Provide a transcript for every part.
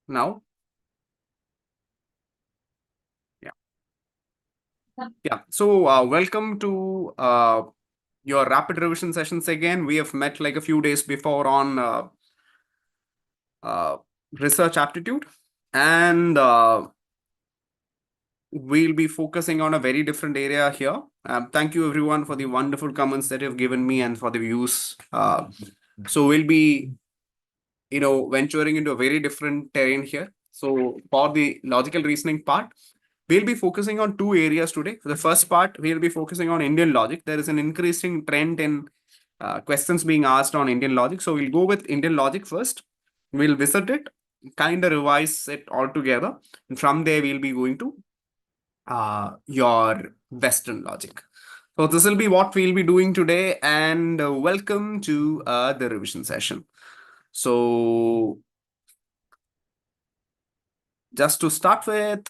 Now? Yeah. Yeah. So, welcome to your rapid revision sessions again. We have met like a few days before on uh, research aptitude, and we'll be focusing on a very different area here. Thank you, everyone, for the wonderful comments that you've given me and for the views. So, we'll be venturing into a very different terrain here. So for the logical reasoning part, we'll be focusing on two areas today. For the first part, we'll be focusing on Indian logic. There is an increasing trend in questions being asked on Indian logic. So we'll go with Indian logic first. We'll visit it, kind of revise it all together. And from there, we'll be going to your Western logic. So this will be what we'll be doing today. And welcome to the revision session. So just to start with,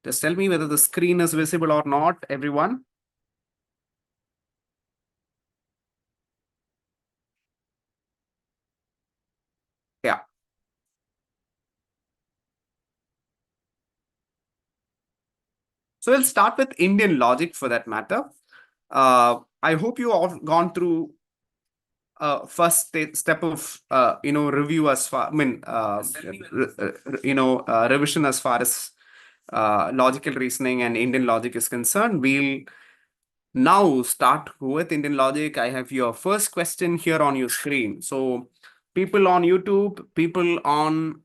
just tell me whether the screen is visible or not, everyone. Yeah. So we'll start with Indian logic for that matter. I hope you all gone through first step of review as far. I mean, revision as far as logical reasoning and Indian logic is concerned. We'll now start with Indian logic. I have your first question here on your screen. So people on YouTube, people on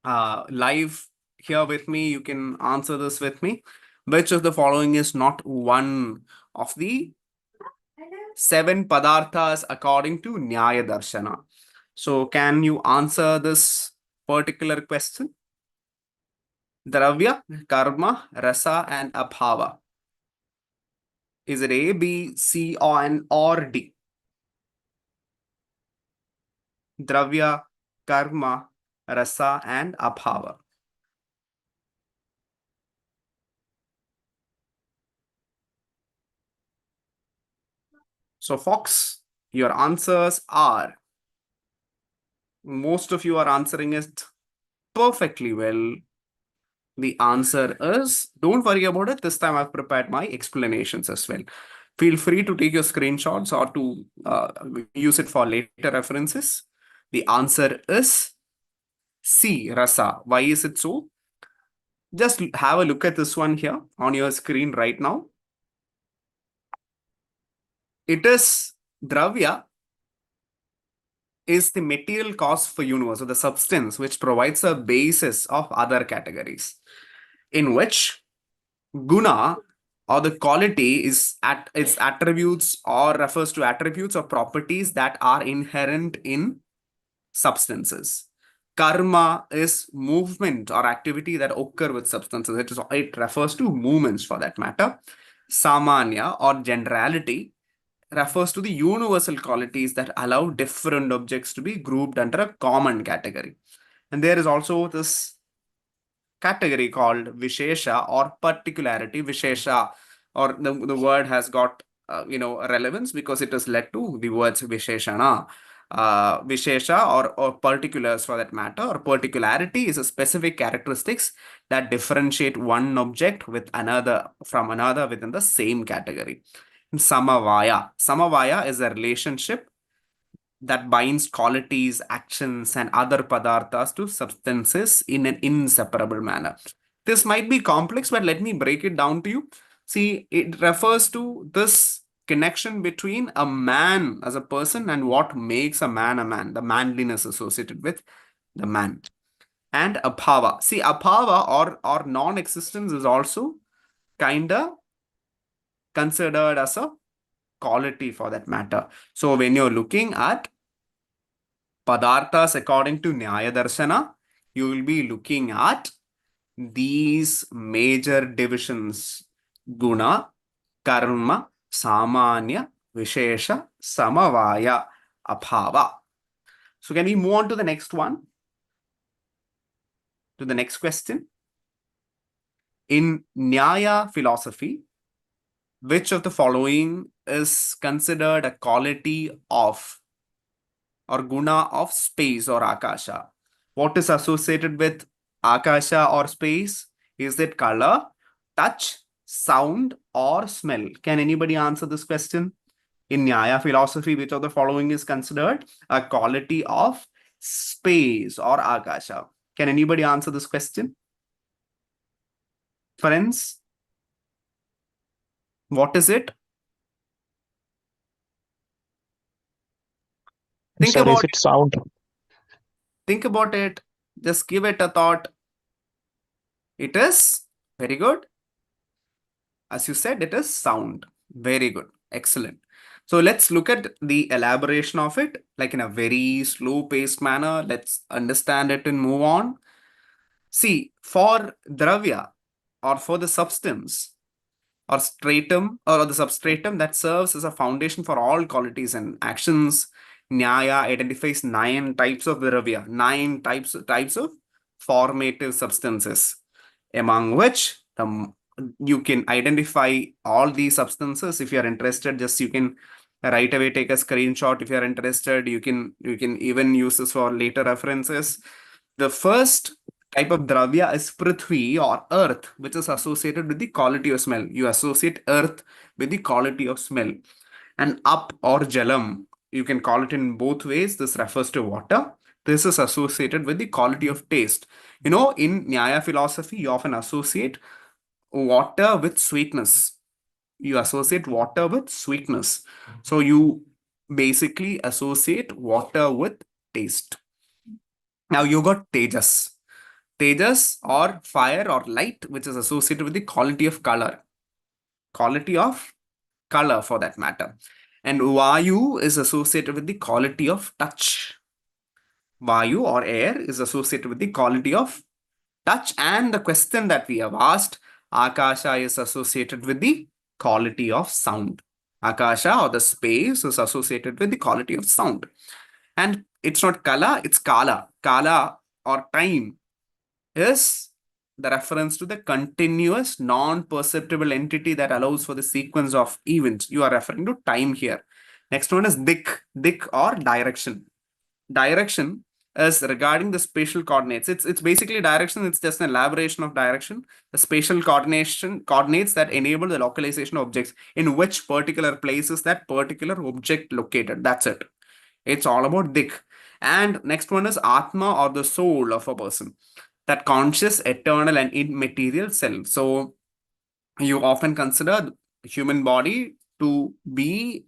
live here with me, you can answer this with me. Which of the following is not one of the seven padarthas according to Nyaya Darshana? So can you answer this particular question? Dravya, karma, rasa, and abhava. Is it A, B, C, or D? Dravya, karma, rasa, and abhava. So, Fox, your answers are, most of you are answering it perfectly well. The answer is, don't worry about it. This time I've prepared my explanations as well. Feel free to take your screenshots or to use it for later references. The answer is C, rasa. Why is it so? Just have a look at this one here on your screen right now. It is Dravya is the material cause for universe, or the substance which provides a basis of other categories, in which guna or the quality is at its attributes or refers to attributes or properties that are inherent in substances. Karma is movement or activity that occur with substances. It refers to movements for that matter. Samanya or generality refers to the universal qualities that allow different objects to be grouped under a common category. And there is also this category called Vishesha or particularity. Vishesha, or the word has got relevance because it has led to the words Visheshana. Vishesha or particulars for that matter, or particularity is a specific characteristics that differentiate one object with another from another within the same category. Samavaya. Samavaya is a relationship that binds qualities, actions, and other padarthas to substances in an inseparable manner. This might be complex, but let me break it down to you. See, it refers to this connection between a man as a person and what makes a man, the manliness associated with the man. And abhava. See, abhava or non-existence is also kind of considered as a quality for that matter. So when you're looking at Padarthas according to Nyaya Darshana, you will be looking at these major divisions: Guna, Karma, Samanya, Vishesha, Samavaya, Abhava. So can we move on to the next one? To the next question. In Nyaya philosophy, which of the following is considered a quality of or guna of space or akasha? What is associated with Akasha or space? Is it color, touch, sound, or smell? Can anybody answer this question? In Nyaya philosophy, which of the following is considered a quality of space or Akasha? Can anybody answer this question? Friends, what is it? Think Sir, is about it sound? Think about it. Just give it a thought. It is very good. As you said, it is sound. Very good. Excellent. So let's look at the elaboration of it, like in a very slow paced manner. Let's understand it and move on. See, for Dravya or for the substance, or stratum or the substratum that serves as a foundation for all qualities and actions. Nyaya identifies nine types of Dravya, nine types of formative substances, among which you can identify all these substances. If you are interested, just you can right away take a screenshot. If you are interested, you can even use this for later references. The first type of dravya is prithvi or earth, which is associated with the quality of smell. You associate earth with the quality of smell. And up or jalam, you can call it in both ways. This refers to water. This is associated with the quality of taste. In Nyaya philosophy, you often associate water with sweetness. You associate water with sweetness. So you basically associate water with taste. Now you got tejas. Tejas or fire or light, which is associated with the quality of color. Quality of color for that matter. And Vayu is associated with the quality of touch. Vayu or air is associated with the quality of touch. And the question that we have asked, Akasha is associated with the quality of sound. Akasha or the space is associated with the quality of sound. And it's not kala, it's kala. Kala or time is the reference to the continuous non-perceptible entity that allows for the sequence of events. You are referring to time here. Next one is dik or direction. Direction is regarding the spatial coordinates. It's basically direction. It's just an elaboration of direction. The spatial coordination coordinates that enable the localization of objects in which particular place is that particular object located. That's it. It's all about dik. And next one is atma or the soul of a person, that conscious, eternal, and immaterial self. So you often consider the human body to be,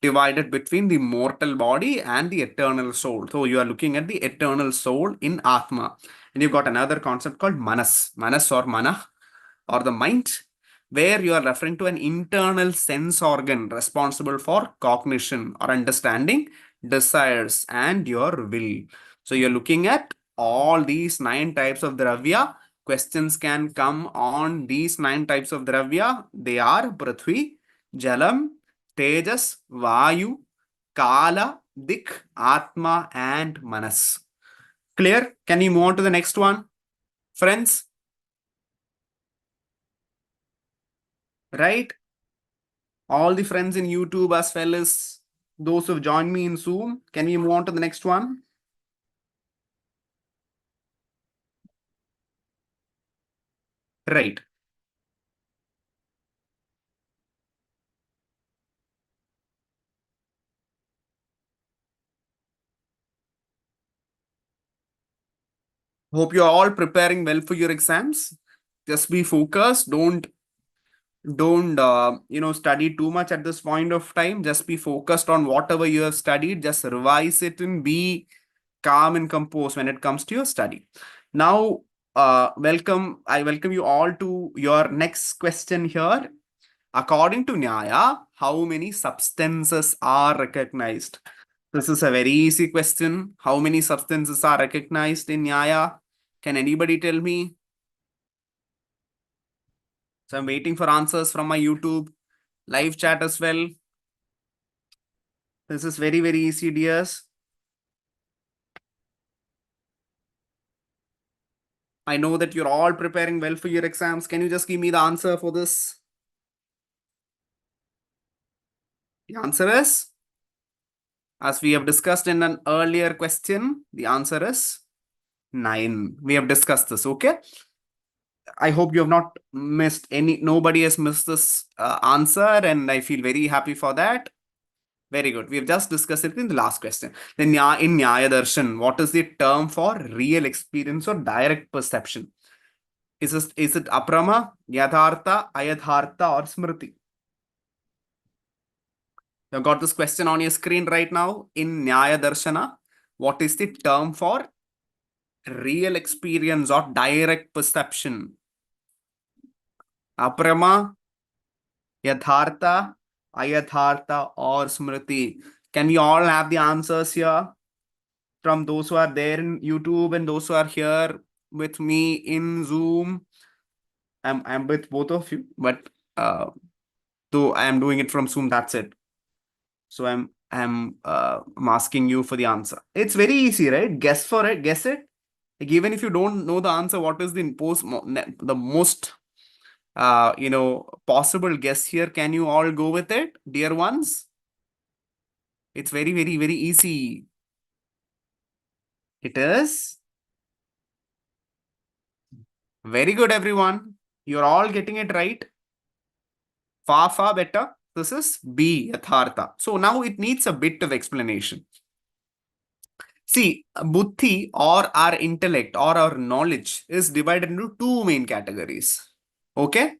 divided between the mortal body and the eternal soul. So you are looking at the eternal soul in Atma. And you've got another concept called Manas or Manah or the mind, where you are referring to an internal sense organ responsible for cognition or understanding, desires, and your will. So you're looking at all these nine types of dravya. Questions can come on these nine types of dravya. They are Prithvi, Jalam, Tejas, Vayu, Kala, Dik, Atma, and Manas. Clear? Can you move on to the next one? Friends, right? All the friends in YouTube as well as those who've joined me in Zoom. Can we move on to the next one? Right. Hope you're all preparing well for your exams. Just be focused. Don't study too much at this point of time. Just be focused on whatever you have studied. Just revise it and be calm and composed when it comes to your study. Now, I welcome you all to your next question here. According to Nyaya, how many substances are recognized? This is a very easy question. How many substances are recognized in Nyaya? Can anybody tell me? So I'm waiting for answers from my YouTube live chat as well. This is very, very easy, dears. I know that you're all preparing well for your exams. Can you just give me the answer for this? The answer is As we have discussed in an earlier question, the answer is 9. We have discussed this, okay? I hope you have not missed any, nobody has missed this answer, and I feel very happy for that. Very good. We have just discussed it in the last question. Then in Nyaya Darshan, what is the term for real experience or direct perception? Is it aprama, yathartha, ayathartha, or smriti? You've got this question on your screen right now. In Nyaya Darshana, what is the term for real experience or direct perception? Aprama, yathartha, ayathartha, or smriti? Can we all have the answers here from those who are there in YouTube and those who are here with me in Zoom? I'm with both of you, but though I am doing it from Zoom, that's it. So I'm asking you for the answer. It's very easy, right? Guess for it, guess it. Like even if you don't know the answer, what is the most possible guess here? Can you all go with it, dear ones? It's very, very, very easy. It is very good, everyone. You're all getting it right. Far, far better. This is B, Yathartha. So now it needs a bit of explanation. See, buddhi or our intellect or our knowledge is divided into two main categories. Okay?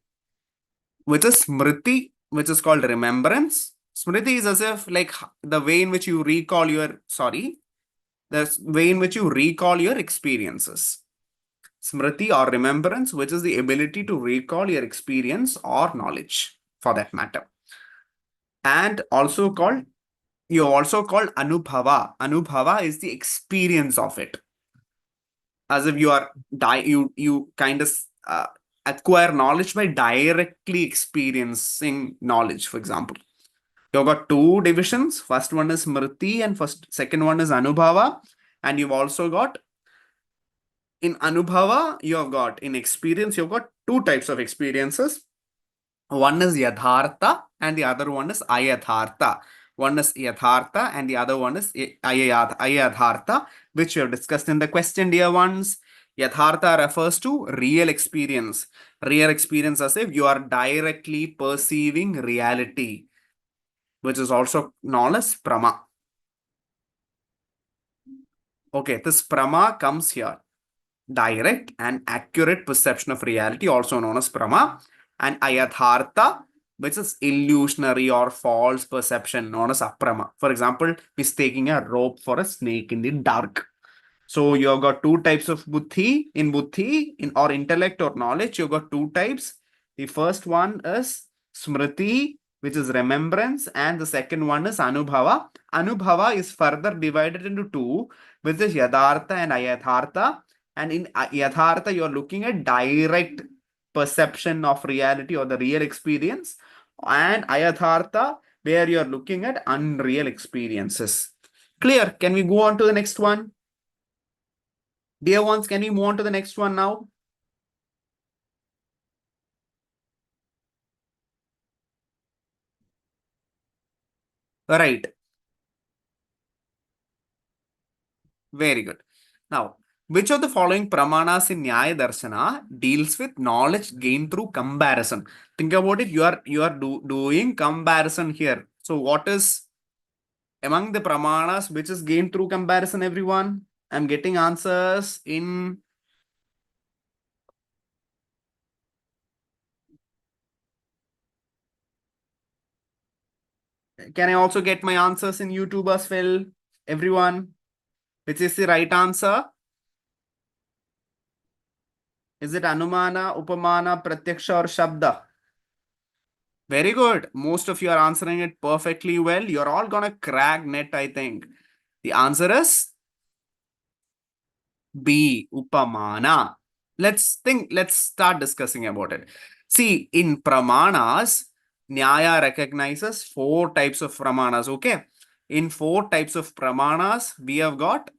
Which is smriti, which is called remembrance. Smriti is as if like the way in which you recall your, the way in which you recall your experiences. Smriti or remembrance, which is the ability to recall your experience or knowledge for that matter. And also called, you also called anubhava. Anubhava is the experience of it. As if you are, you kind of acquire knowledge by directly experiencing knowledge, for example. You've got two divisions. First one is smriti and second one is anubhava. And you've also got in anubhava, you have got in experience, you've got two types of experiences. One is yathartha and the other one is ayathartha. One is yathartha and the other one is ayathartha, which we have discussed in the question, dear ones. Yathartha refers to real experience. Real experience as if you are directly perceiving reality, which is also known as prama. Okay, this prama comes here. Direct and accurate perception of reality, also known as prama, and ayathartha, which is illusionary or false perception, known as aprama. For example, mistaking a rope for a snake in the dark. So you have got two types of buddhi. In buddhi, in or intellect or knowledge, you've got two types. The first one is smriti, which is remembrance, and the second one is anubhava. Anubhava is further divided into two, which is yathartha and ayathartha. And in yathartha, you're looking at direct perception of reality or the real experience, and ayathartha, where you're looking at unreal experiences. Clear? Can we go on to the next one? Dear ones, can we move on to the next one now? Right. Very good. Now, which of the following pramanas in Nyaya Darshana deals with knowledge gained through comparison? Think about it. You are doing comparison here. So, what is among the pramanas which is gained through comparison? Everyone, I'm getting answers in. Can I also get my answers in YouTube as well? Everyone, which is the right answer? Is it Anumana, Upamana, Pratyaksha, or Shabda? Very good. Most of you are answering it perfectly well. You're all gonna crack net, I think. The answer is B, Upamana. Let's start discussing about it. See, in Pramanas, Nyaya recognizes four types of Pramanas, okay? In four types of Pramanas, we have got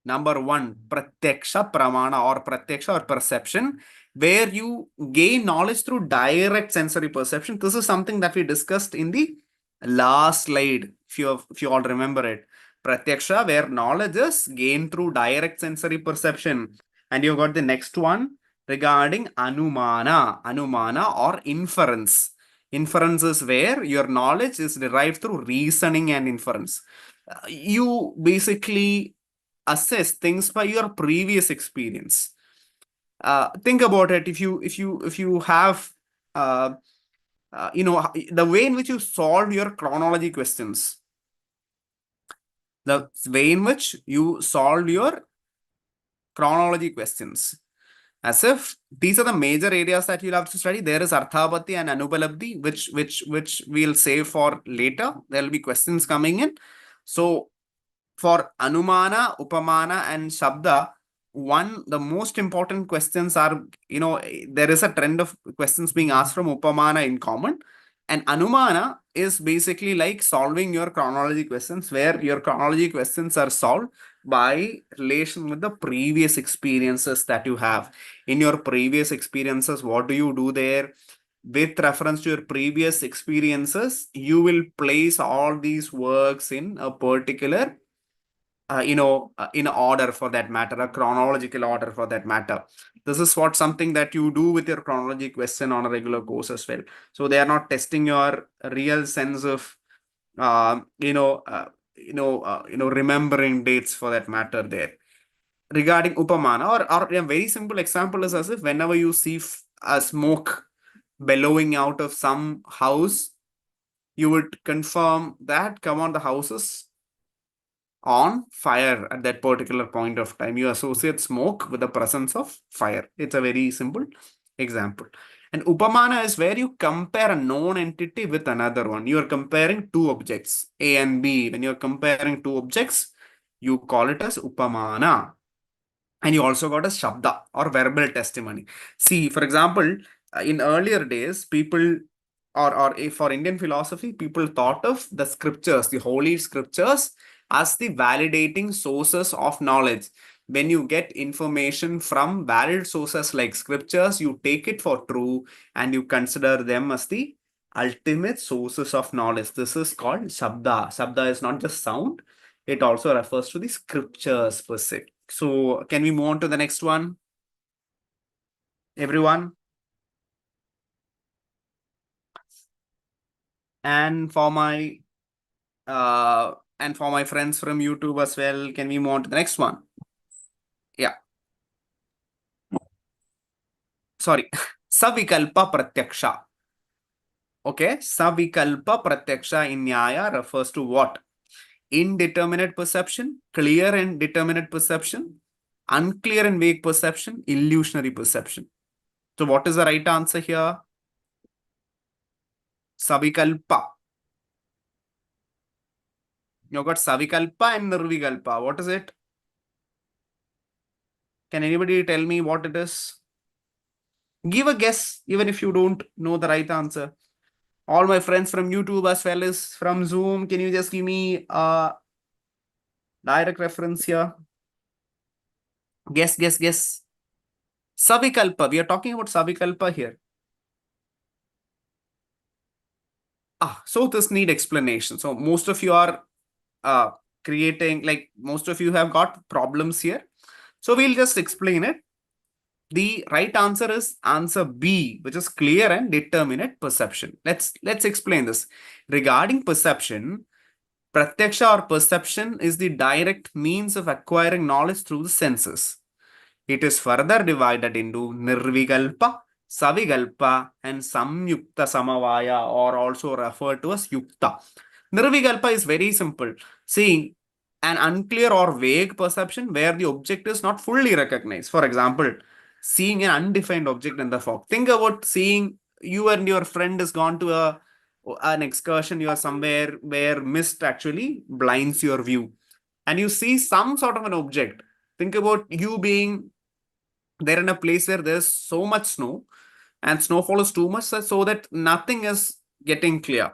number one, Pratyaksha Pramana or Pratyaksha or perception, where you gain knowledge through direct sensory perception. This is something that we discussed in the last slide. if you all remember it. Pratyaksha, where knowledge is gained through direct sensory perception. And you got the next one regarding anumana or inference. Inference is where your knowledge is derived through reasoning and inference. You basically assess things by your previous experience. Think about it. If you have the way in which you solve your chronology questions, the way in which you solve your chronology questions, as if these are the major areas that you'll have to study. There is Arthabati and Anupalabdhi, which we'll save for later. There'll be questions coming in. So for Anumana, Upamana, and Shabda, the most important questions are, there is a trend of questions being asked from Upamana in common. And Anumana is basically like solving your chronology questions, where your chronology questions are solved by relation with the previous experiences that you have. In your previous experiences, what do you do there? With reference to your previous experiences, you will place all these works in a particular in order, for that matter, a chronological order for that matter. This is what something that you do with your chronology question on a regular course as well. So they are not testing your real sense of remembering dates for that matter there. Regarding Upamana, or a very simple example is as if whenever you see a smoke bellowing out of some house, you would confirm that, come on, the house is on fire at that particular point of time. You associate smoke with the presence of fire. It's a very simple example. And Upamana is where you compare a known entity with another one. You are comparing two objects, A and B. When you're comparing two objects, you call it as Upamana. And you also got a Shabda or verbal testimony. See, for example, in earlier days, people, or for Indian philosophy, people thought of the scriptures, the holy scriptures, as the validating sources of knowledge. When you get information from valid sources like scriptures, you take it for true and you consider them as the ultimate sources of knowledge. This is called Shabda. Shabda is not just sound, it also refers to the scriptures per se. So can we move on to the next one? Everyone? And for my friends from YouTube as well, can we move on to the next one? Yeah. Sorry. Savikalpa Pratyaksha. Okay. Savikalpa Pratyaksha in Nyaya refers to what? Indeterminate perception, clear and determinate perception, unclear and vague perception, illusionary perception. So what is the right answer here? Savikalpa. You've got Savikalpa and Nirvikalpa. What is it? Can anybody tell me what it is? Give a guess, even if you don't know the right answer. All my friends from YouTube as well as from Zoom, can you just give me a direct reference here? Guess. Savikalpa. We are talking about Savikalpa here. So this need explanation. So most of you are creating, like most of you have got problems here. So we'll just explain it. The right answer is answer B, which is clear and determinate perception. Let's explain this. Regarding perception, Pratyaksha or perception is the direct means of acquiring knowledge through the senses. It is further divided into Nirvikalpa, Savikalpa, and Samyukta Samavaya, or also referred to as Yukta. Nirvikalpa is very simple. Seeing an unclear or vague perception where the object is not fully recognized. For example, seeing an undefined object in the fog. Think about seeing you and your friend has gone to an excursion. You are somewhere where mist actually blinds your view, and you see some sort of an object. Think about you being there in a place where there's so much snow and snowfall is too much so that nothing is getting clear.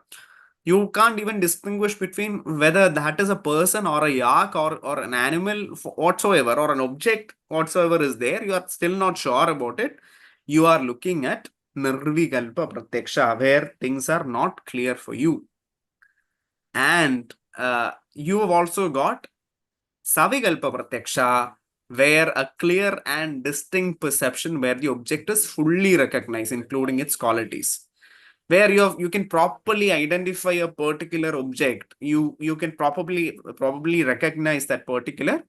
You can't even distinguish between whether that is a person or a yak or an animal whatsoever, or an object whatsoever is there. You are still not sure about it. You are looking at Nirvikalpa Pratyaksha, where things are not clear for you. And you have also got Savikalpa Pratyaksha, where a clear and distinct perception where the object is fully recognized, including its qualities. Where you can properly identify a particular object, you can probably recognize that particular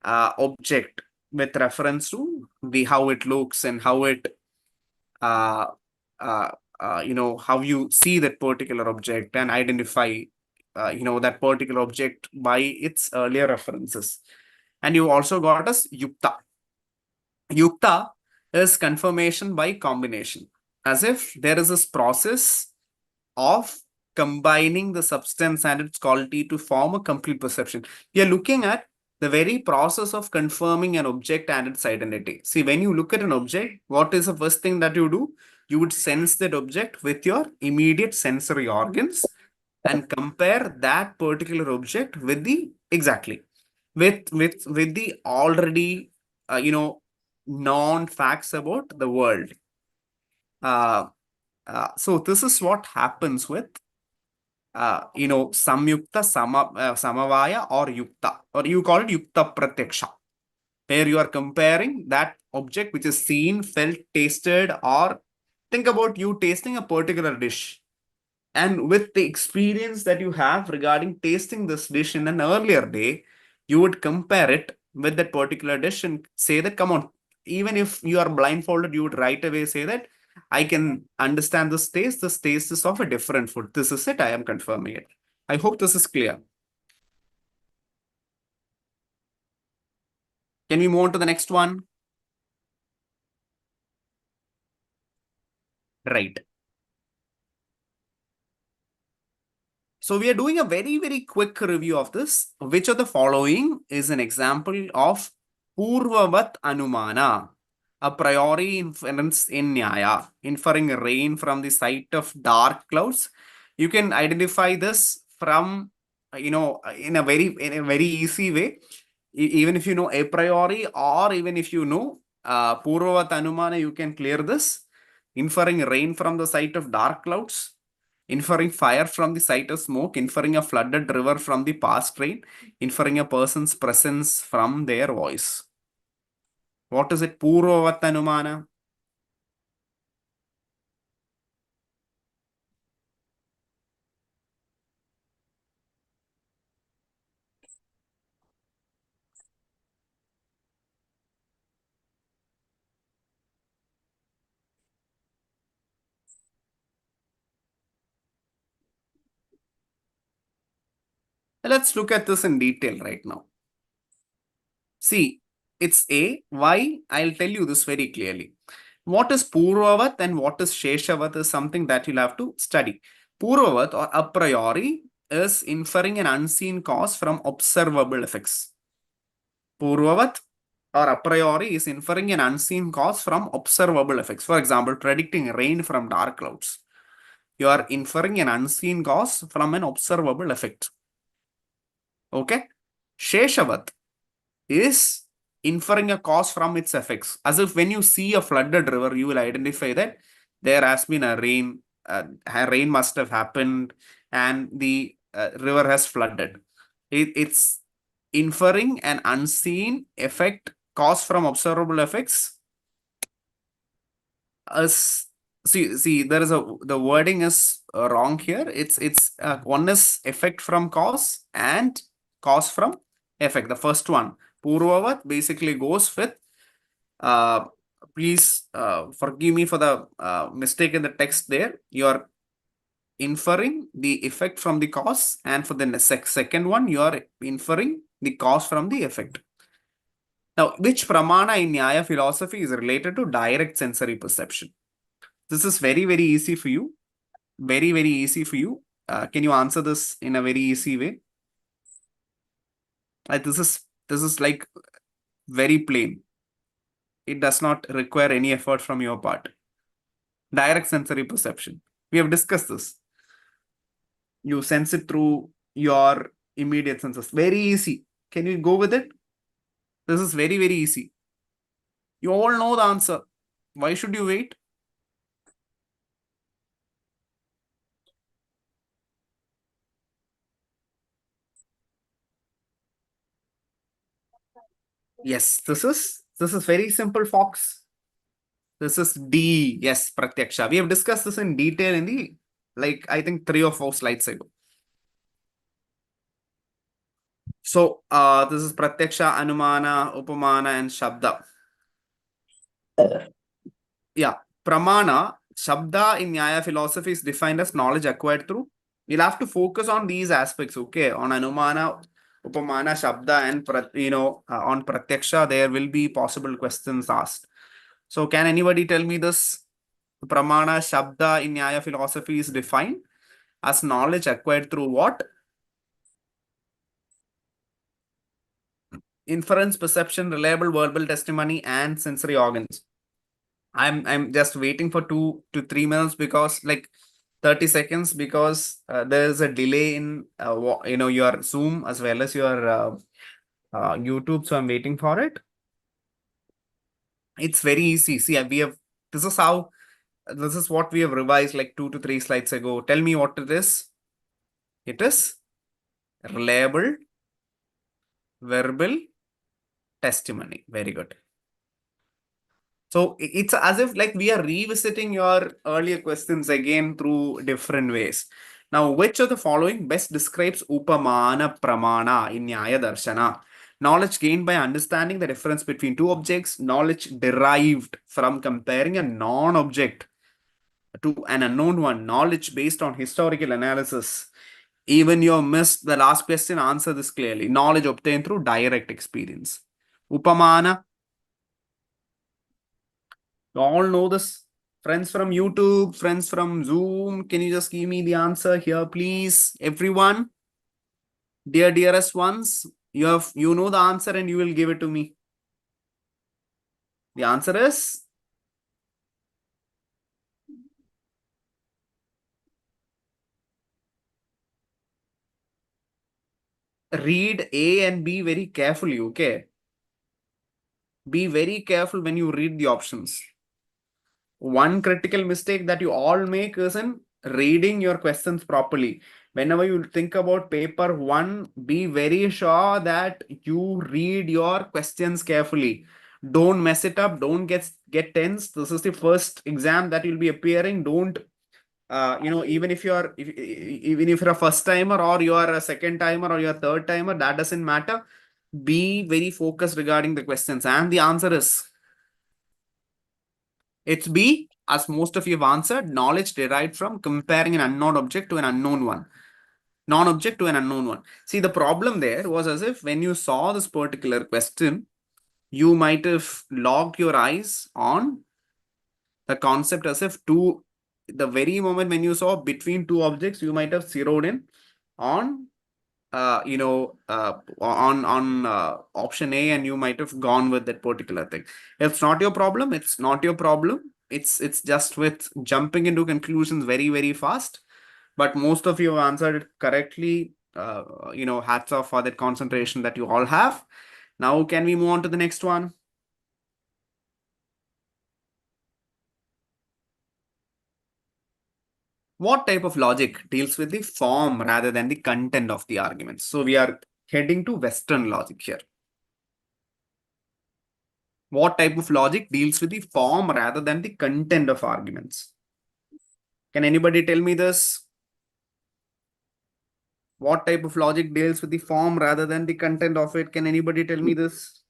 object with reference to the how it looks and how it uh, uh, how you see that particular object and identify that particular object by its earlier references. And you also got us yukta. Yukta is confirmation by combination, as if there is this process of combining the substance and its quality to form a complete perception. We are looking at the very process of confirming an object and its identity. See, when you look at an object, what is the first thing that you do? You would sense that object with your immediate sensory organs and compare that particular object with the exactly with the already known facts about the world. Uh, so this is what happens with samyukta samavaya or yukta, or you call it yukta pratyaksha, where you are comparing that object which is seen, felt, tasted, or think about you tasting a particular dish. And with the experience that you have regarding tasting this dish in an earlier day, you would compare it with that particular dish and say that, come on, even if you are blindfolded, you would right away say that, I can understand this taste. This taste is of a different food. This is it. I am confirming it. I hope this is clear. Can we move on to the next one? Right. So we are doing a very, very quick review of this. Which of the following is an example of Purvavat Anumana, a priori inference in Nyaya, inferring rain from the sight of dark clouds? You can identify this from, in a very easy way. Even if you know a priori, or even if you know Purvavat Anumana, you can clear this. Inferring rain from the sight of dark clouds, inferring fire from the sight of smoke, inferring a flooded river from the past rain, inferring a person's presence from their voice. What is it? Purvavat Anumana. Let's look at this in detail right now. See, it's A. Why? I'll tell you this very clearly. What is Purvavat and what is Sheshavat is something that you'll have to study. Purvavat or a priori is inferring an unseen cause from observable effects. Purvavat or a priori is inferring an unseen cause from observable effects. For example, predicting rain from dark clouds. You are inferring an unseen cause from an observable effect. Okay? Sheshavat is inferring a cause from its effects. As if when you see a flooded river, you will identify that there has been a rain must have happened, and the river has flooded. It's inferring an unseen effect caused from observable effects. As see, there is the wording is wrong here. It's one is effect from cause and cause from effect. The first one, Purvavat, basically goes with uh, please forgive me for the mistake in the text there. You are inferring the effect from the cause, and for the second one, you are inferring the cause from the effect. Now, which pramana in Nyaya philosophy is related to direct sensory perception? This is very, very easy for you. Very, very easy for you. Can you answer this in a very easy way? This is like very plain. It does not require any effort from your part. Direct sensory perception. We have discussed this. You sense it through your immediate senses. Very easy. Can you go with it? This is very, very easy. You all know the answer. Why should you wait? Yes, this is very simple, Fox. This is D. Yes, Pratyaksha. We have discussed this in detail in the, like, I think 3 or 4 slides ago. So this is Pratyaksha, Anumana, Upamana, and Shabda. Yeah. Pramana, Shabda in Nyaya philosophy is defined as knowledge acquired through. You'll have to focus on these aspects, okay? On Anumana, Upamana, Shabda, and on Pratyaksha, there will be possible questions asked. So can anybody tell me this? Pramana, Shabda in Nyaya philosophy is defined as knowledge acquired through what? Inference, perception, reliable verbal testimony, and sensory organs. I'm just waiting for 2 to 3 minutes, because like 30 seconds, because there is a delay in your Zoom as well as your YouTube. So I'm waiting for it. It's very easy. See, we have this is how this is what we have revised like 2 to 3 slides ago. Tell me what it is. It is reliable verbal testimony. Very good. So it's as if like we are revisiting your earlier questions again through different ways. Now, which of the following best describes Upamana Pramana in Nyaya Darshana? Knowledge gained by understanding the difference between two objects, knowledge derived from comparing a non-object to an unknown one, knowledge based on historical analysis. Even you missed the last question, answer this clearly. Knowledge obtained through direct experience. Upamana, you all know this. Friends from YouTube, friends from Zoom, can you just give me the answer here, please? Everyone, dearest ones, you know the answer and you will give it to me. The answer is read A and B very carefully, okay? Be very careful when you read the options. One critical mistake that you all make is in reading your questions properly. Whenever you think about paper one, be very sure that you read your questions carefully. Don't mess it up. Don't get tense. This is the first exam that you'll be appearing. Don't even if even if you're a first timer or you are a second timer or you're a third timer, that doesn't matter. Be very focused regarding the questions. And the answer is it's B, as most of you have answered, knowledge derived from comparing an unknown object to an unknown one. Non-object to an unknown one. See, the problem there was as if when you saw this particular question, you might have locked your eyes on the concept as if the very moment when you saw between two objects, you might have zeroed in on option A, and you might have gone with that particular thing. It's not your problem. It's not your problem. It's just with jumping into conclusions very, very fast. But most of you have answered it correctly. Hats off for that concentration that you all have. Now, can we move on to the next one? What type of logic deals with the form rather than the content of the arguments? So we are heading to Western logic here. What type of logic deals with the form rather than the content of arguments? Can anybody tell me this? What type of logic deals with the form rather than the content of it? Can anybody tell me this?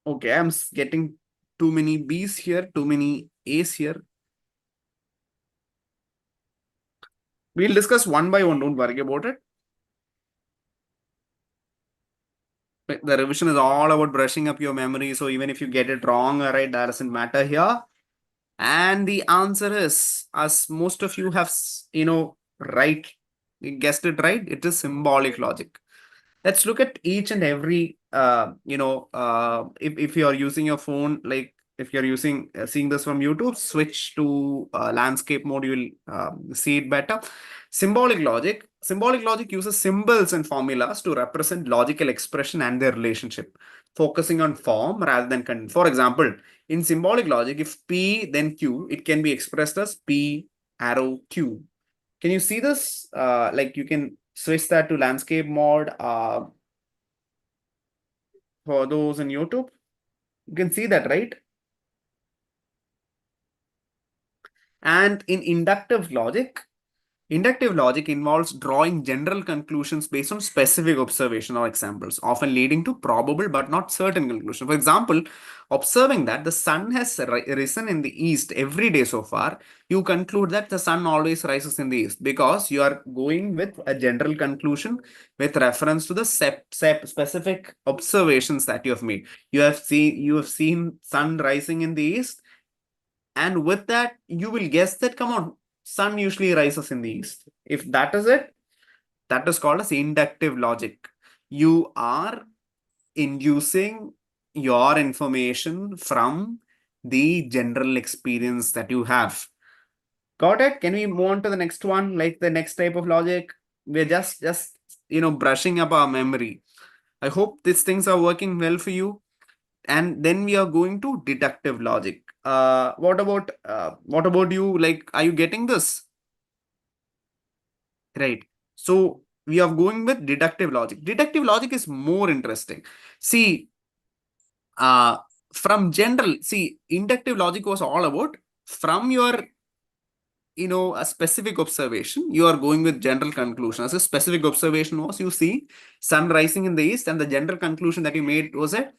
Okay, I'm getting too many B's here, too many A's here. We'll discuss one by one, don't worry about it. The revision is all about brushing up your memory. So even if you get it wrong, all right, that doesn't matter here. And the answer is, as most of you have, right, guessed it right, it is symbolic logic. Let's look at each and every, if you're using your phone, like if you're using seeing this from YouTube, switch to landscape mode, you will see it better. Symbolic logic uses symbols and formulas to represent logical expression and their relationship, focusing on form rather than content. For example, in symbolic logic, if P then Q, it can be expressed as P arrow Q. Can you see this? Like you can switch that to landscape mode for those in YouTube. You can see that, right? And in inductive logic involves drawing general conclusions based on specific observation or examples, often leading to probable but not certain conclusion. For example, observing that the sun has risen in the east every day so far, you conclude that the sun always rises in the east because you are going with a general conclusion with reference to the specific observations that you have made. You have seen sun rising in the east, and with that you will guess that, come on, sun usually rises in the east. If that is it, that is called as inductive logic. You are inducing your information from the general experience that you have. Got it? Can we move on to the next one, like the next type of logic? We're just brushing up our memory. I hope these things are working well for you. And then we are going to deductive logic. What about you? Like, are you getting this? Right. So we are going with deductive logic. Deductive logic is more interesting. See, uh, inductive logic was all about from your a specific observation, you are going with general conclusion. As a specific observation was, you see sun rising in the east, and the general conclusion that you made was that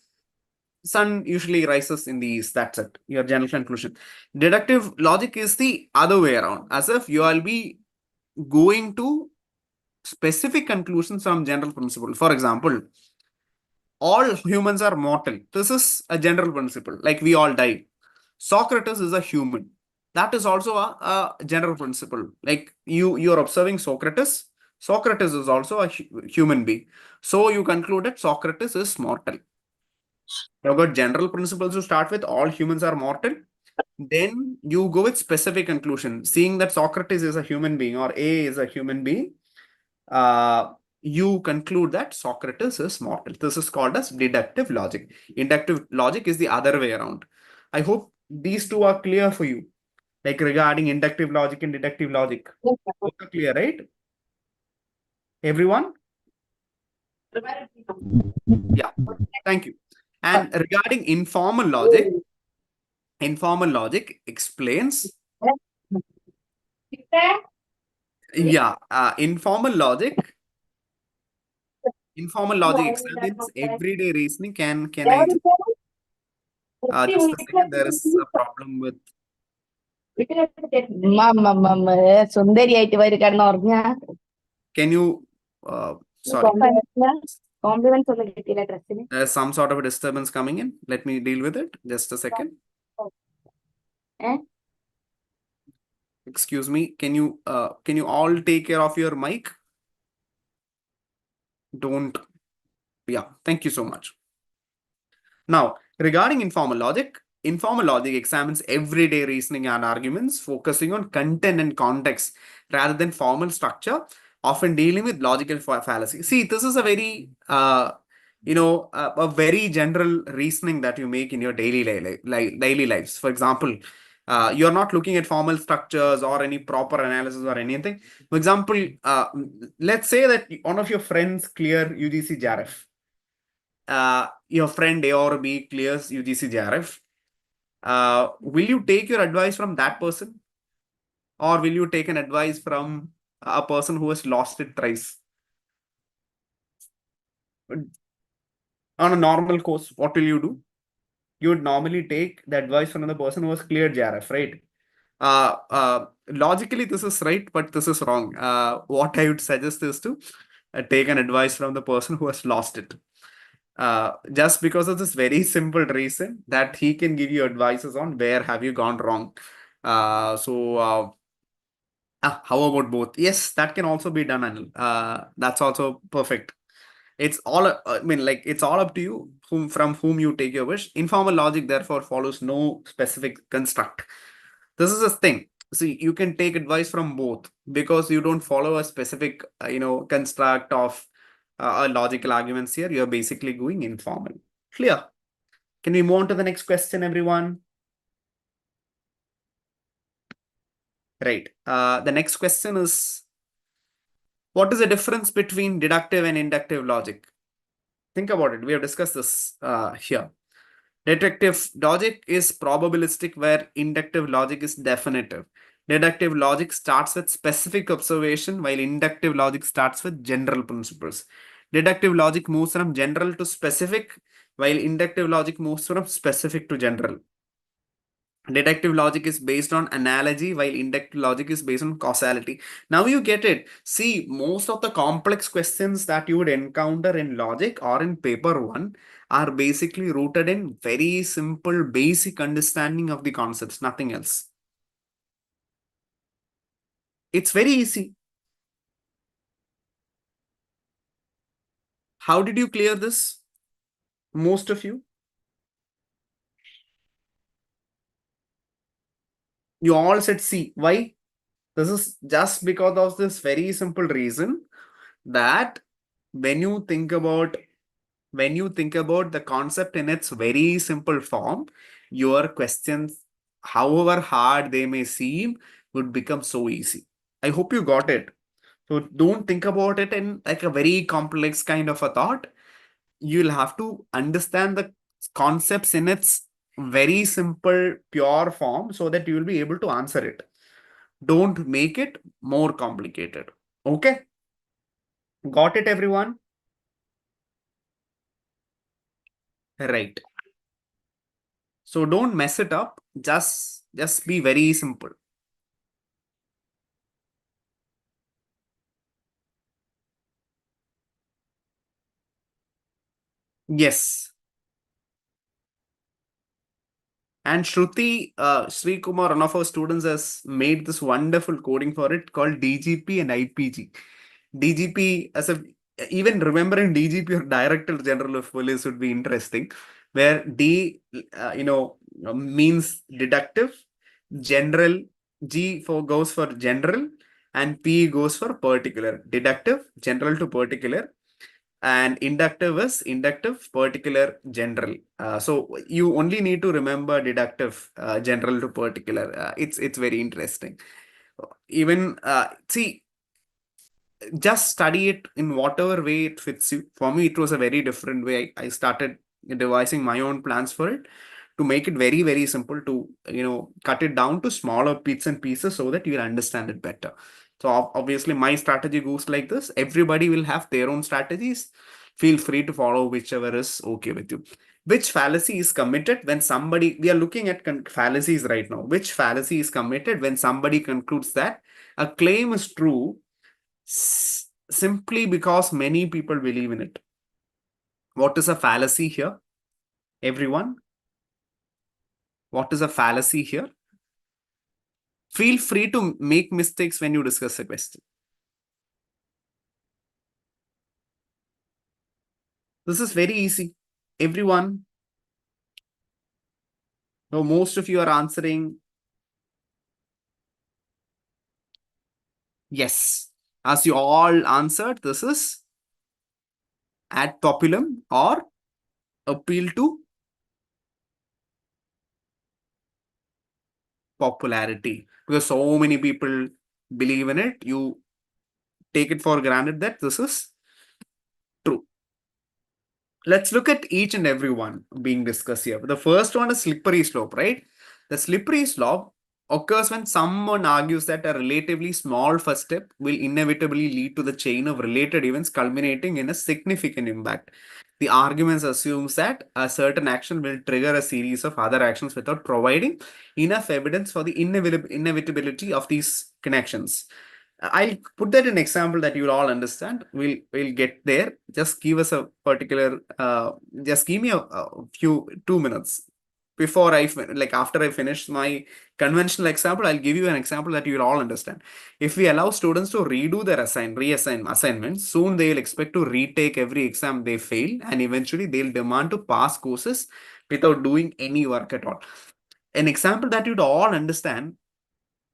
sun usually rises in the east. That's it, your general conclusion. Deductive logic is the other way around, as if you will be going to specific conclusions from general principle. For example, all humans are mortal. This is a general principle, like we all die. Socrates is a human. That is also a general principle. Like you're observing Socrates. Socrates is also a human being. So you conclude that Socrates is mortal. You've got general principles to start with. All humans are mortal. Then you go with specific conclusion. Seeing that Socrates is a human being or A is a human being, you conclude that Socrates is mortal. This is called as deductive logic. Inductive logic is the other way around. I hope these two are clear for you, like regarding inductive logic and deductive logic. Both are clear, right? Everyone? Yeah, thank you. And regarding informal logic explains, yeah, informal logic examines everyday reasoning. Can I just a second? There is a problem with. സുന്ദരി ആയിട്ട് വരും കിടന്നുറങ്ങ. Can you? Sorry. Compliments ഒന്നും കിട്ടിയില്ല ഡ്രസ്സിന്. There's some sort of a disturbance coming in. Let me deal with it. Just a second. Excuse me. Can you all take care of your mic? Don't. Yeah. Thank you so much. Now, regarding informal logic examines everyday reasoning and arguments, focusing on content and context rather than formal structure, often dealing with logical fallacy. See, this is a very, a very general reasoning that you make in your daily lives. For example, you're not looking at formal structures or any proper analysis or anything. For example, let's say that one of your friends clear UGC JRF. Your friend A or B clears UGC JRF. Will you take your advice from that person, or will you take an advice from a person who has lost it thrice? On a normal course, what will you do? You would normally take the advice from the person who has cleared JRF, right? Logically, this is right, but this is wrong. What I would suggest is to take an advice from the person who has lost it. Just because of this very simple reason that he can give you advices on where have you gone wrong. How about both? Yes, that can also be done, Anil. That's also perfect. It's all, I mean, like, it's all up to you from whom you take your wish. Informal logic, therefore, follows no specific construct. This is a thing. See, you can take advice from both because you don't follow a specific, construct of a logical arguments here. You're basically going informal. Clear? Can we move on to the next question, everyone? Right. The next question is, what is the difference between deductive and inductive logic? Think about it. We have discussed this here. Deductive logic is probabilistic, where inductive logic is definitive. Deductive logic starts with specific observation, while inductive logic starts with general principles. Deductive logic moves from general to specific, while inductive logic moves from specific to general. Deductive logic is based on analogy, while inductive logic is based on causality. Now you get it. See, most of the complex questions that you would encounter in logic or in paper one are basically rooted in very simple, basic understanding of the concepts, nothing else. It's very easy. How did you clear this? Most of you? You all said C. Why? This is just because of this very simple reason that when you think about the concept in its very simple form, your questions, however hard they may seem, would become so easy. I hope you got it. So don't think about it in like a very complex kind of a thought. You'll have to understand the concepts in its very simple, pure form so that you will be able to answer it. Don't make it more complicated. Okay? Got it, everyone? Right. So don't mess it up. Just be very simple. Yes. And Shruti, Sri Kumar, one of our students, has made this wonderful coding for it called DGP and IPG. DGP, as a even remembering DGP or Director General of Police would be interesting, where D, means deductive, general, G for goes for general, and P goes for particular. Deductive, general to particular, and inductive is inductive, particular, general. So you only need to remember deductive, general to particular. It's very interesting. Even see, just study it in whatever way it fits you. For me, it was a very different way. I started devising my own plans for it to make it very, very simple, to cut it down to smaller bits and pieces so that you'll understand it better. So obviously my strategy goes like this. Everybody will have their own strategies. Feel free to follow whichever is okay with you. Which fallacy is committed when somebody, we are looking at fallacies right now. Which fallacy is committed when somebody concludes that a claim is true simply because many people believe in it? What is a fallacy here, everyone? What is a fallacy here? Feel free to make mistakes when you discuss a question. This is very easy. Everyone, no, most of you are answering yes. As you all answered, this is ad populum or appeal to popularity. Because so many people believe in it, you take it for granted that this is true. Let's look at each and every one being discussed here. The first one is slippery slope, right? The slippery slope occurs when someone argues that a relatively small first step will inevitably lead to the chain of related events culminating in a significant impact. The argument assumes that a certain action will trigger a series of other actions without providing enough evidence for the inevitability of these connections. I'll put that in example that you'll all understand. We'll get there. Just give us a particular. Just give me a few 2 minutes before after I finish my conventional example, I'll give you an example that you'll all understand. If we allow students to redo their reassign assignments, soon they'll expect to retake every exam they fail, and eventually they'll demand to pass courses without doing any work at all. An example that you'd all understand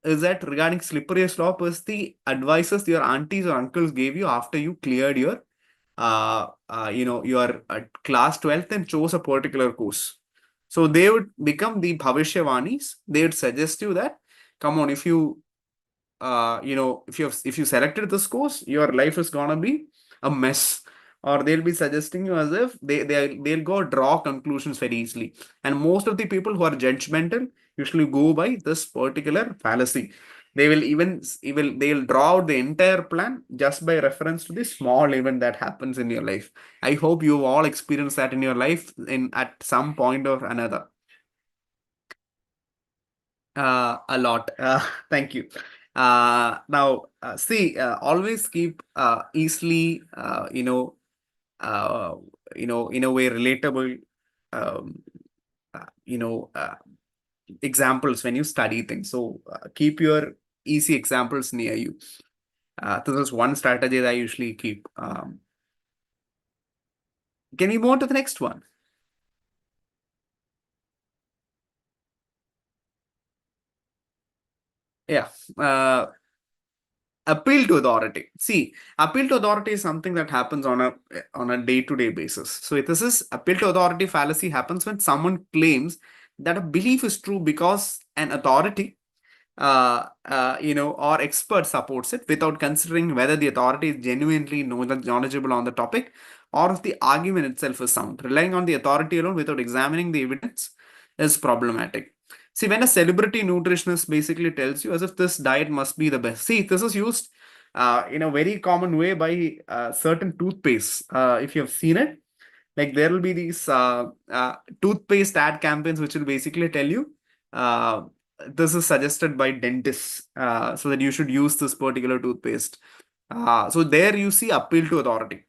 is that regarding slippery slope is the advices your aunties or uncles gave you after you cleared your your class 12th and chose a particular course. So they would become the Bhavishyawanis. They would suggest you that, come on, if you if you selected this course, your life is gonna be a mess. Or they'll be suggesting you as if they'll go draw conclusions very easily. And most of the people who are judgmental usually go by this particular fallacy. They will they'll draw out the entire plan just by reference to the small event that happens in your life. I hope you've all experienced that in your life at some point or another. A lot. Thank you. Now, see, always keep easily, in a way relatable, um, you know, examples when you study things. So keep your easy examples near you. This is one strategy that I usually keep. Can we move on to the next one? Yeah. Appeal to authority. See, appeal to authority is something that happens on a day-to-day basis. So this is appeal to authority fallacy happens when someone claims that a belief is true because an authority or expert supports it without considering whether the authority is genuinely knowledgeable on the topic or if the argument itself is sound. Relying on the authority alone without examining the evidence is problematic. See, when a celebrity nutritionist basically tells you as if this diet must be the best. See, this is used in a very common way by certain toothpaste. If you have seen it, like there will be these toothpaste ad campaigns which will basically tell you uh, this is suggested by dentists, so that you should use this particular toothpaste. So there you see appeal to authority.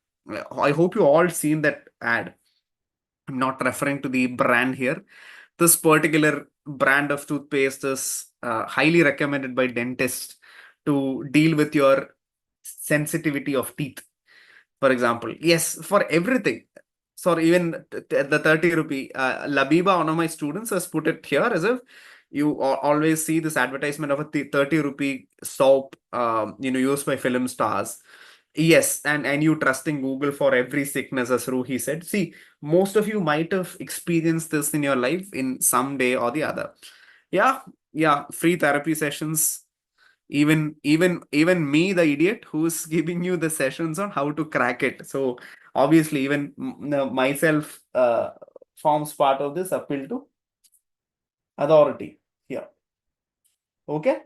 I hope you all seen that ad. I'm not referring to the brand here. This particular brand of toothpaste is highly recommended by dentists to deal with your sensitivity of teeth, for example. Yes, for everything. So even the 30 rupee, Labiba, one of my students, has put it here as if you always see this advertisement of a 30 rupee soap, used by film stars. Yes, and you trusting Google for every sickness, as Ruhi said. See, most of you might have experienced this in your life in some day or the other. Yeah, yeah, free therapy sessions. Even me, the idiot, who's giving you the sessions on how to crack it. So obviously, even myself forms part of this appeal to authority here. Okay,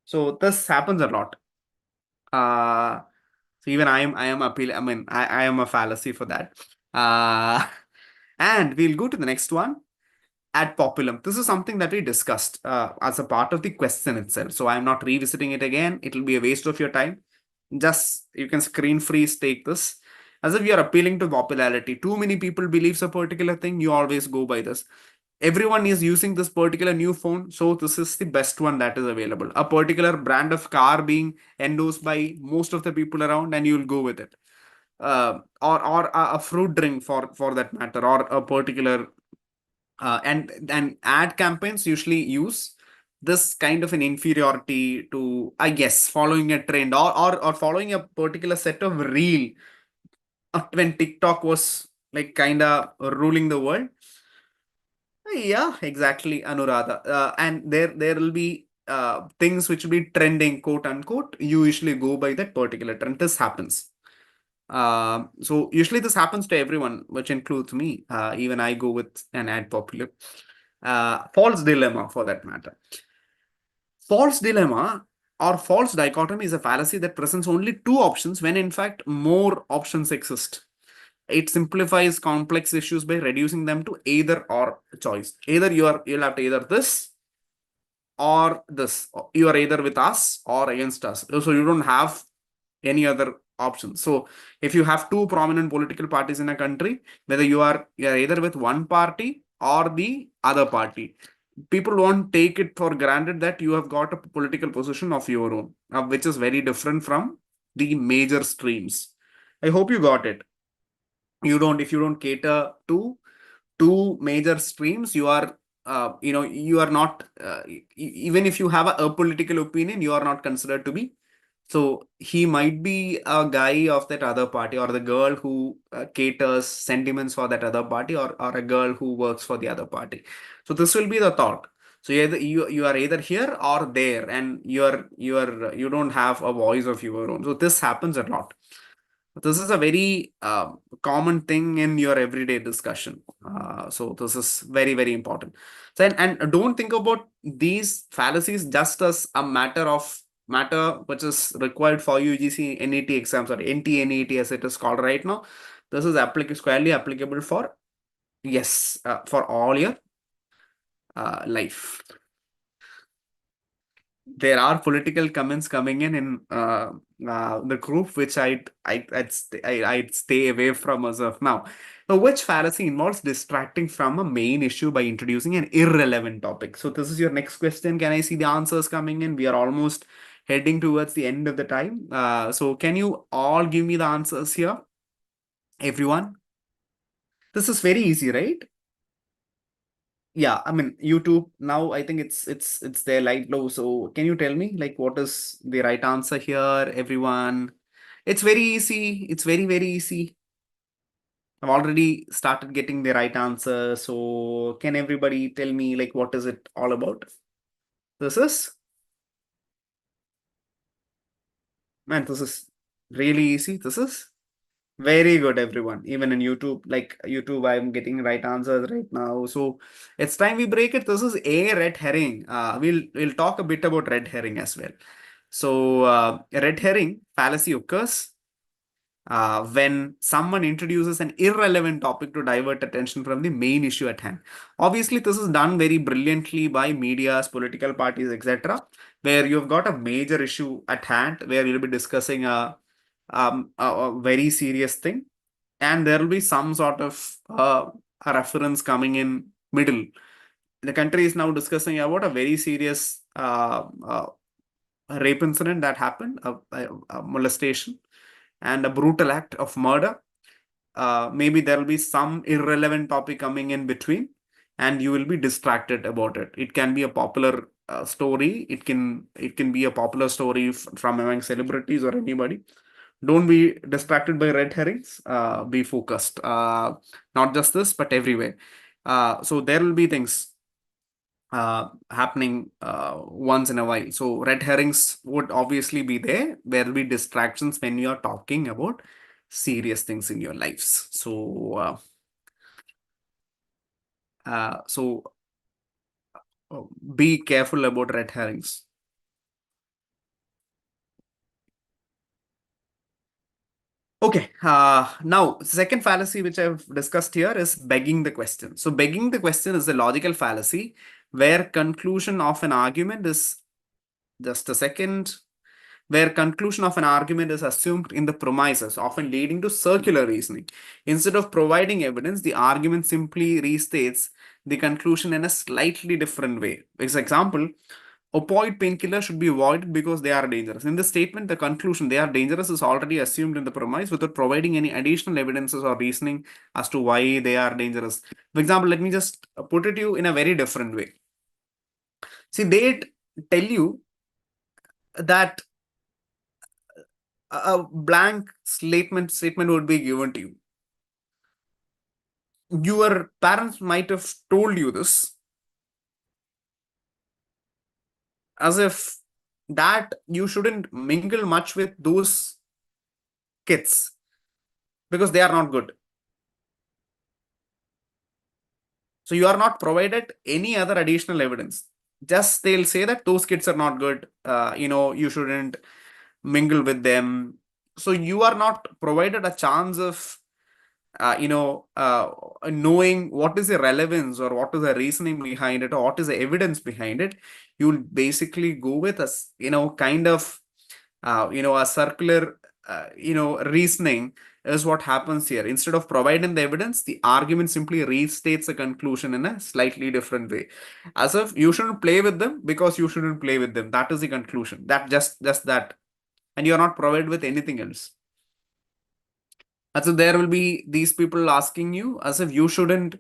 so this happens a lot. So even I am appeal. I mean, I am a fallacy for that. Uh, and we'll go to the next one. Ad populum. This is something that we discussed as a part of the question itself. So I'm not revisiting it again. It will be a waste of your time. Just you can screen freeze, take this. As if you're appealing to popularity. Too many people believes a particular thing. You always go by this. Everyone is using this particular new phone, so this is the best one that is available. A particular brand of car being endorsed by most of the people around, and you'll go with it. Or a fruit drink for that matter, or a particular and ad campaigns usually use this kind of an inferiority to, I guess, following a trend or following a particular set of reel when TikTok was like kind of ruling the world. Yeah, exactly, Anuradha. And there will be things which will be trending, quote unquote. You usually go by that particular trend. This happens. So usually this happens to everyone, which includes me. Even I go with an ad popular. False dilemma for that matter. False dilemma or false dichotomy is a fallacy that presents only two options when in fact more options exist. It simplifies complex issues by reducing them to either or choice. Either you'll have to either this or this. You are either with us or against us. So you don't have any other options. So if you have two prominent political parties in a country, whether you are either with one party or the other party. People won't take it for granted that you have got a political position of your own, which is very different from the major streams. I hope you got it. If you don't cater to two major streams, you are you are not even if you have a political opinion, you are not considered to be. So he might be a guy of that other party, or the girl who caters sentiments for that other party, or a girl who works for the other party. So this will be the thought. So you are either here or there, and you don't have a voice of your own. So this happens a lot. This is a very common thing in your everyday discussion. So this is very, very important. So, and don't think about these fallacies just as a matter which is required for UGC NET exams, or NT NET as it is called right now. This is squarely applicable for, yes, for all your life. There are political comments coming in the group, which I'd stay away from as of now. So, which fallacy involves distracting from a main issue by introducing an irrelevant topic? So, this is your next question. Can I see the answers coming in? We are almost heading towards the end of the time. So, can you all give me the answers here, everyone? This is very easy, right? Yeah, I mean, YouTube now, I think it's there light low. So can you tell me, like, what is the right answer here, everyone? It's very easy. It's very, very easy. I've already started getting the right answer. So can everybody tell me, like, what is it all about? This is, man, this is really easy. This is very good, everyone. Even in YouTube, like YouTube, I'm getting right answers right now. So it's time we break it. This is a red herring. We'll talk a bit about red herring as well. So red herring fallacy occurs when someone introduces an irrelevant topic to divert attention from the main issue at hand. Obviously, this is done very brilliantly by medias, political parties, etc., where you've got a major issue at hand, where you'll be discussing a very serious thing, and there will be some sort of a reference coming in middle. The country is now discussing about a very serious rape incident that happened, a molestation, and a brutal act of murder. Maybe there will be some irrelevant topic coming in between, and you will be distracted about it. It can be a popular story. It can be a popular story from among celebrities or anybody. Don't be distracted by red herrings. Be focused. Not just this, but everywhere. So there will be things happening once in a while. So red herrings would obviously be there. There will be distractions when you are talking about serious things in your lives. So be careful about red herrings. Okay, now second fallacy which I've discussed here is begging the question. So begging the question is a logical fallacy where conclusion of an argument is, just a second, where conclusion of an argument is assumed in the premises, often leading to circular reasoning. Instead of providing evidence, the argument simply restates the conclusion in a slightly different way. For example, opioid painkillers should be avoided because they are dangerous. In the statement, the conclusion they are dangerous is already assumed in the premise without providing any additional evidences or reasoning as to why they are dangerous. For example, let me just put it to you in a very different way. See, they tell you that a blank statement would be given to you. Your parents might have told you this as if that you shouldn't mingle much with those kids because they are not good. So you are not provided any other additional evidence. Just they'll say that those kids are not good. You shouldn't mingle with them. So you are not provided a chance of knowing what is the relevance or what is the reasoning behind it or what is the evidence behind it. You'll basically go with a kind of a circular reasoning is what happens here. Instead of providing the evidence, the argument simply restates a conclusion in a slightly different way. As if you shouldn't play with them because you shouldn't play with them. That is the conclusion. That just that. And you're not provided with anything else. And so there will be these people asking you as if you shouldn't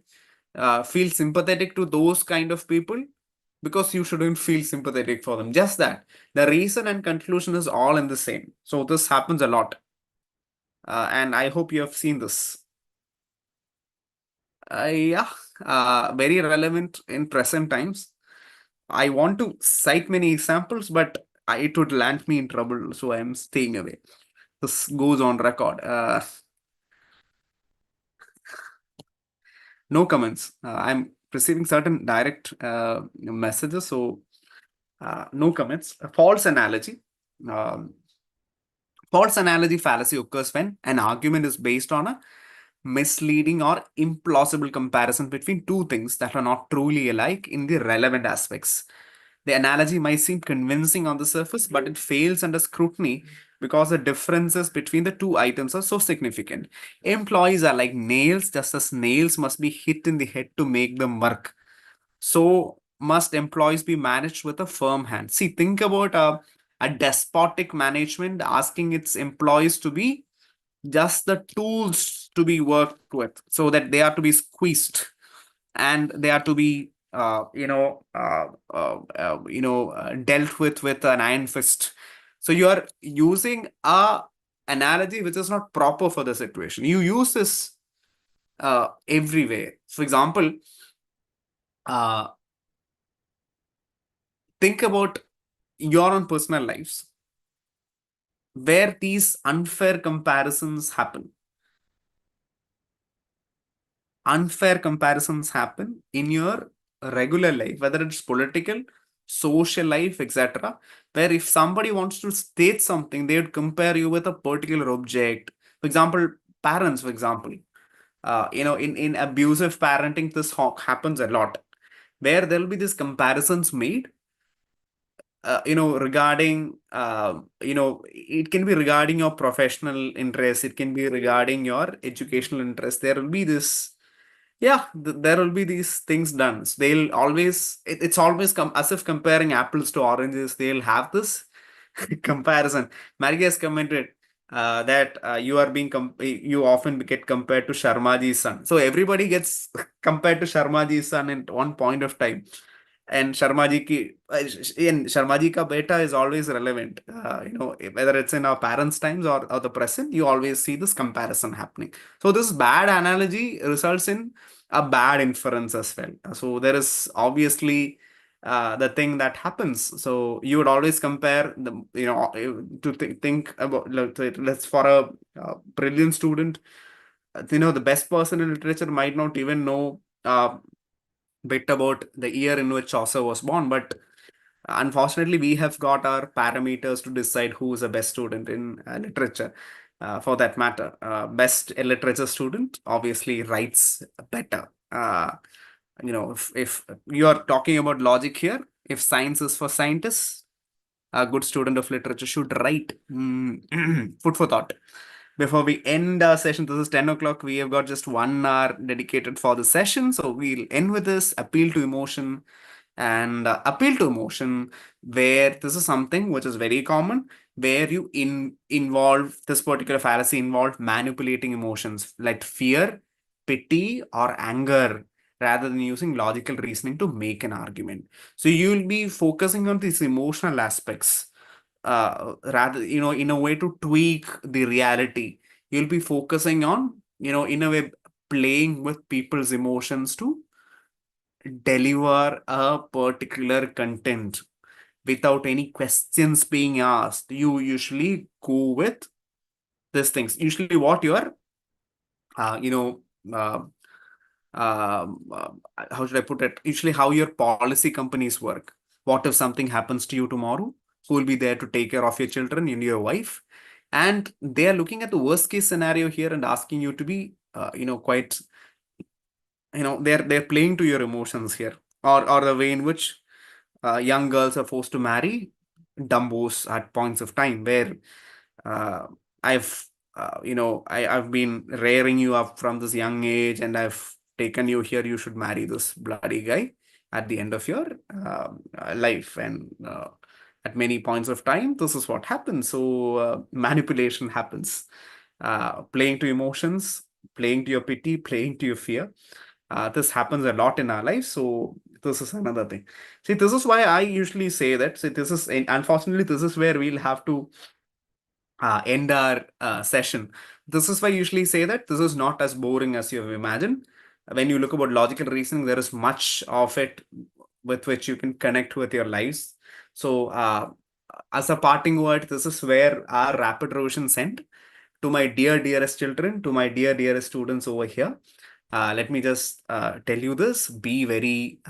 feel sympathetic to those kind of people because you shouldn't feel sympathetic for them. Just that. The reason and conclusion is all in the same. So this happens a lot. And I hope you have seen this. Yeah, very relevant in present times. I want to cite many examples, but it would land me in trouble, so I'm staying away. This goes on record. No comments. I'm receiving certain direct messages, so no comments. A false analogy. Um, False analogy fallacy occurs when an argument is based on a misleading or implausible comparison between two things that are not truly alike in the relevant aspects. The analogy might seem convincing on the surface, but it fails under scrutiny because the differences between the two items are so significant. Employees are like nails, just as nails must be hit in the head to make them work. So must employees be managed with a firm hand. See, think about a despotic management asking its employees to be just the tools to be worked with so that they are to be squeezed and they are to be dealt with an iron fist. So you are using a analogy which is not proper for the situation. You use this everywhere. For example, uh, think about your own personal lives where these unfair comparisons happen. Unfair comparisons happen in your regular life, whether it's political, social life, etc. Where if somebody wants to state something, they would compare you with a particular object. For example, parents, for example, in abusive parenting, this happens a lot, where there'll be these comparisons made regarding, it can be regarding your professional interest, it can be regarding your educational interest. There will be this, yeah, there will be these things done. So they'll always, it's always come as if comparing apples to oranges. They'll have this comparison. Margie has commented that you are being, you often get compared to Sharmaji's son. So everybody gets compared to Sharmaji's son at one point of time. And Sharma ji ka beta is always relevant. Whether it's in our parents' times or the present, you always see this comparison happening. So this bad analogy results in a bad inference as well. So there is obviously the thing that happens. So you would always compare the, to think about, let's for a brilliant student, the best person in literature might not even know bit about the year in which Chaucer was born, but unfortunately, we have got our parameters to decide who is the best student in literature. For that matter, best literature student obviously writes better. If you are talking about logic here, if science is for scientists, a good student of literature should write. Food for thought. Before we end our session, this is 10 o'clock. We have got just 1 hour dedicated for the session. So we'll end with this appeal to emotion and appeal to emotion, where this is something which is very common, where you involve this particular fallacy involve manipulating emotions like fear, pity, or anger rather than using logical reasoning to make an argument. So you'll be focusing on these emotional aspects rather, in a way to tweak the reality. You'll be focusing on, in a way, playing with people's emotions to deliver a particular content without any questions being asked. You usually go with these things. Usually, what you're, uh, you know, uh, how should I put it? Usually, how your policy companies work. What if something happens to you tomorrow? Who will be there to take care of your children and your wife? And they are looking at the worst case scenario here and asking you to be, quite, they're playing to your emotions here, or the way in which young girls are forced to marry dumbos at points of time, where uh, I've I've been rearing you up from this young age, and I've taken you here. You should marry this bloody guy at the end of your life. And at many points of time, this is what happens. So manipulation happens, playing to emotions, playing to your pity, playing to your fear. This happens a lot in our lives. So this is another thing. See, this is why I usually say that. See, this is unfortunately this is where we'll have to end our session. This is why I usually say that this is not as boring as you have imagined. When you look about logical reasoning, there is much of it with which you can connect with your lives. So, as a parting word, this is where our rapid revision sent to my dear, dearest children, to my dear, dearest students over here. Let me just tell you this: be very,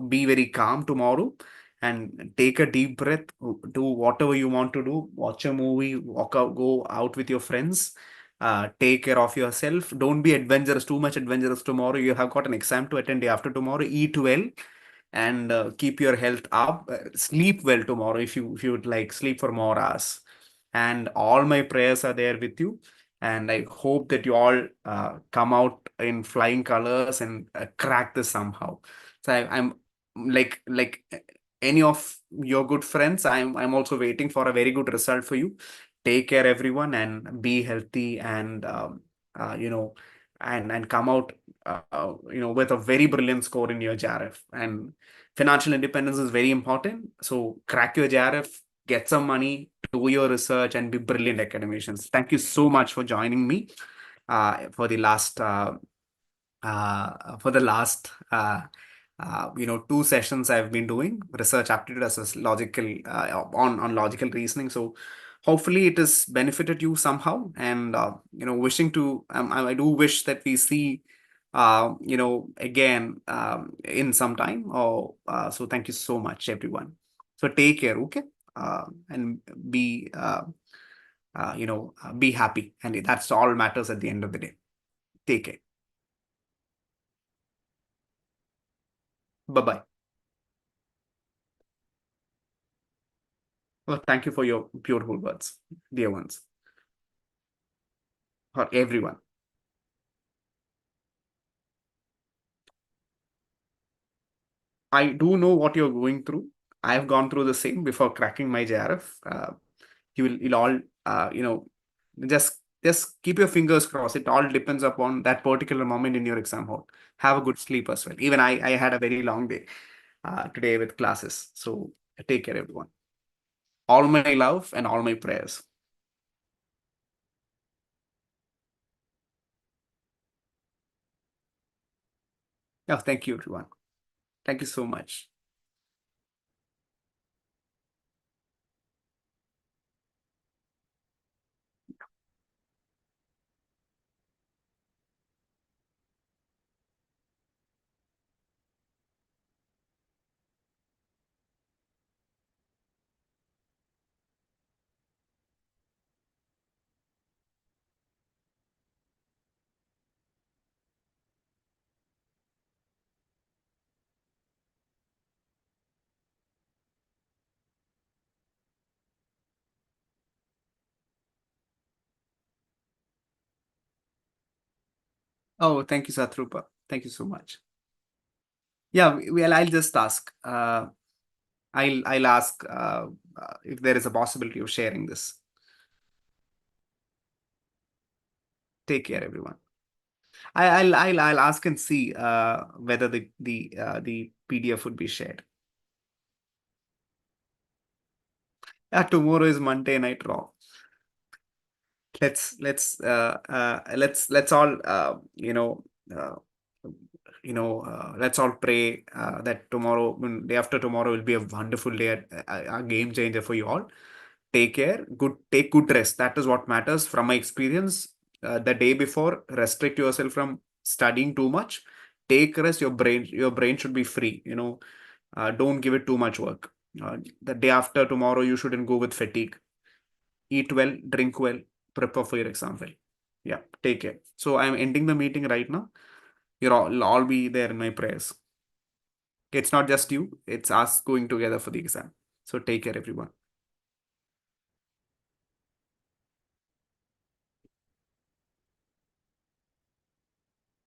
be very calm tomorrow, and take a deep breath. Do whatever you want to do. Watch a movie. Walk out. Go out with your friends. Take care of yourself. Don't be adventurous. Too much adventurous tomorrow. You have got an exam to attend day after tomorrow. Eat well and keep your health up. Sleep well tomorrow if you would like. Sleep for more hours. And all my prayers are there with you. And I hope that you all come out in flying colors and crack this somehow. So I'm like any of your good friends. I'm also waiting for a very good result for you. Take care, everyone, and be healthy, and you know, and come out with a very brilliant score in your JRF. And financial independence is very important. So crack your JRF, get some money, do your research, and be brilliant academicians. Thank you so much for joining me for the last for the last 2 sessions I've been doing research aptitude as a logical on logical reasoning. So hopefully it has benefited you somehow. And wishing to I do wish that we see again in some time. So thank you so much, everyone. So take care, okay, and be be happy, and that's all matters at the end of the day. Take care. Bye bye. Well, thank you for your beautiful words, dear ones, for everyone. I do know what you're going through. I've gone through the same before cracking my JRF. You'll all, just keep your fingers crossed. It all depends upon that particular moment in your exam hall. Have a good sleep as well. Even I had a very long day today with classes. So take care, everyone. All my love and all my prayers. Yeah, thank you, everyone. Thank you so much. Oh, thank you, Satrupa. Thank you so much. Yeah, well, I'll just ask. I'll ask if there is a possibility of sharing this. Take care, everyone. I'll ask and see whether the PDF would be shared. Tomorrow is Monday night raw. Let's all uh, let's all pray that tomorrow, day after tomorrow, will be a wonderful day, a game changer for you all. Take care. Take good rest. That is what matters. From my experience, the day before, restrict yourself from studying too much. Take rest. Your brain should be free. Don't give it too much work. The day after tomorrow, you shouldn't go with fatigue. Eat well, drink well, prepare for your exam well. Yeah, take care. So I'm ending the meeting right now. You'll all be there in my prayers. It's not just you, it's us going together for the exam. So take care, everyone.